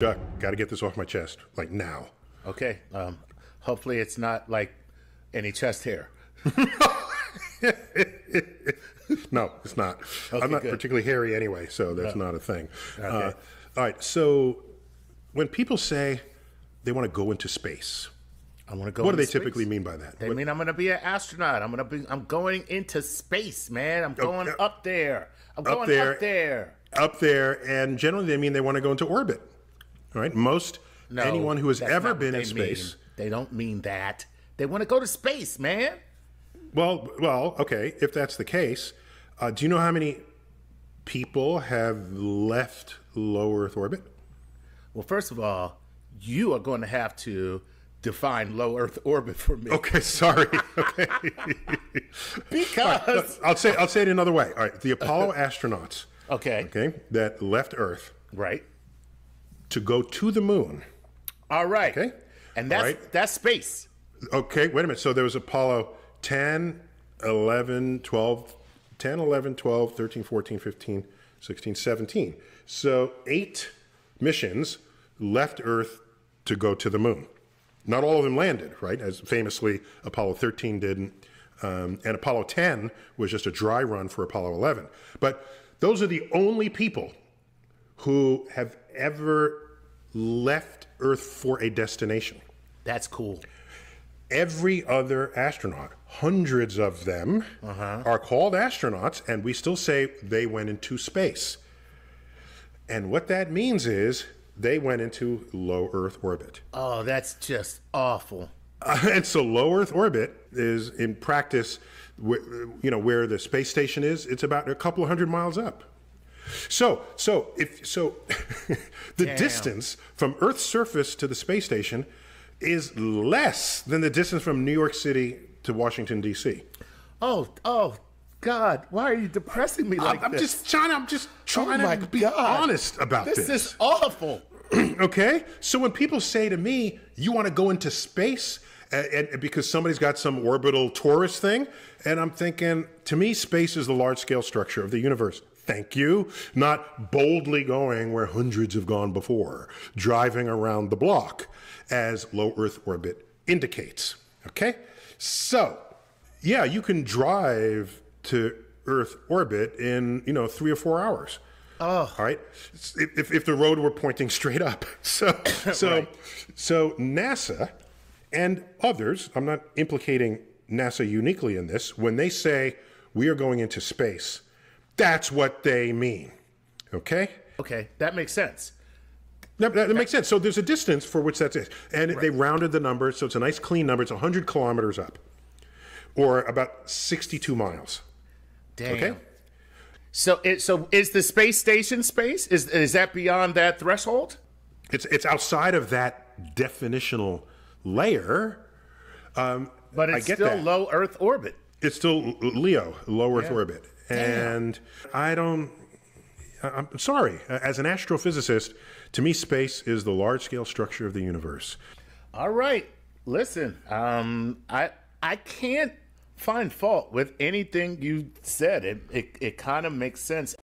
Chuck, got to get this off my chest, like now. Okay. Hopefully it's not like any chest hair. No, it's not. Okay, I'm not good. particularly hairy anyway, so that's not a thing. Okay. All right, so when people say they want to go into space, I want to go. what do they into space. typically mean by that? They mean I'm going to be an astronaut. I'm going into space, man. I'm going up there. I'm going up there. Up there, and generally they mean they want to go into orbit. All right, No, anyone who has that's ever not what been in they space. mean. They don't mean that. They want to go to space, man. Well, okay. If that's the case, do you know how many people have left low Earth orbit? Well, first of all, you are going to have to define low Earth orbit for me. Okay, sorry. Okay, Because I'll say it another way. All right, the Apollo astronauts. Okay, that left Earth right. to go to the moon. All right. Okay. And that's All right. that's space. Okay, wait a minute. So there was Apollo 10, 11, 12, 10, 11, 12, 13, 14, 15, 16, 17. So 8 missions left Earth to go to the moon. Not all of them landed, right? As famously Apollo 13 didn't. And Apollo 10 was just a dry run for Apollo 11. But those are the only people who have ever left Earth for a destination. That's cool. Every other astronaut, hundreds of them, are called astronauts, and we still say they went into space. And what that means is they went into low Earth orbit. Oh, that's just awful. And so low Earth orbit is, in practice, where the space station is. It's about a couple of hundred miles up. So the Damn. distance from Earth's surface to the space station is less than the distance from New York City to Washington, D.C. Oh, God! Why are you depressing me like I'm this? just trying my to be God. honest about this. This is awful. Okay? So when people say to me, you want to go into space and because somebody's got some orbital tourist thing, and I'm thinking, to me, space is the large-scale structure of the universe. Thank you. Not boldly going where hundreds have gone before, driving around the block, as low Earth orbit indicates. Okay? So, yeah, you can drive to Earth orbit in, 3 or 4 hours. Oh. All right. If the road were pointing straight up. So Right. so NASA and others, I'm not implicating NASA uniquely in this, when they say we are going into space, that's what they mean. Okay? Okay, that makes sense. That makes sense. So there's a distance for which that's it. And they rounded the number, so it's a nice clean number. It's 100 kilometers up, or about 62 miles. Damn. Okay? So is the space station space? Is that beyond that threshold? It's outside of that definitional layer. But it's I get still that. low Earth orbit. It's still LEO, low Earth orbit. And I'm sorry. As an astrophysicist, to me, space is the large-scale structure of the universe. All right. Listen, I can't find fault with anything you said. It kind of makes sense.